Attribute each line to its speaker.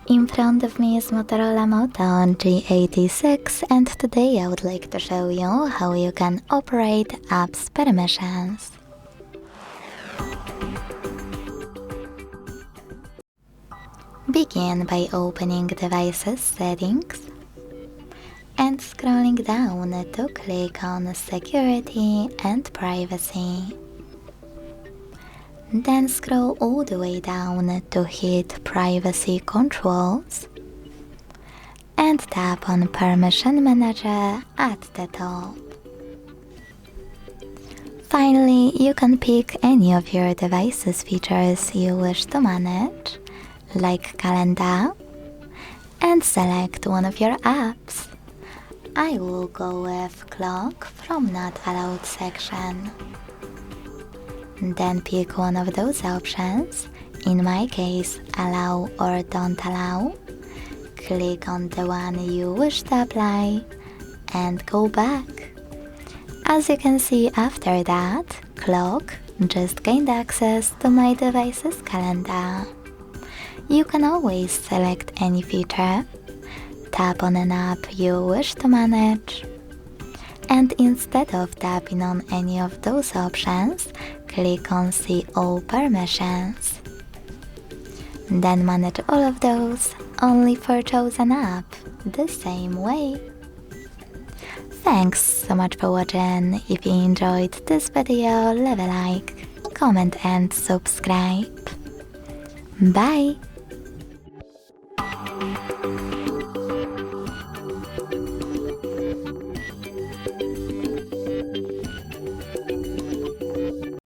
Speaker 1: In front of me is Motorola Moto G86, and today I would like to show you how you can operate apps permissions. Begin by opening Devices Settings and scrolling down to click on Security and Privacy. Then scroll all the way down to hit Privacy Controls and tap on Permission Manager at the top. Finally, you can pick any of your device's features you wish to manage, like Calendar, and select one of your apps. I will go with Clock from Not Allowed section. Then pick one of those options, in my case Allow or Don't Allow. Click on the one you wish to apply and go back. As you can see, after that, Clock just gained access to my device's calendar. You can always select any feature, tap on an app you wish to manage, and instead of tapping on any of those options, click on See All Permissions. Then manage all of those only for chosen app, the same way. Thanks so much for watching. If you enjoyed this video, leave a like, comment and subscribe. Bye!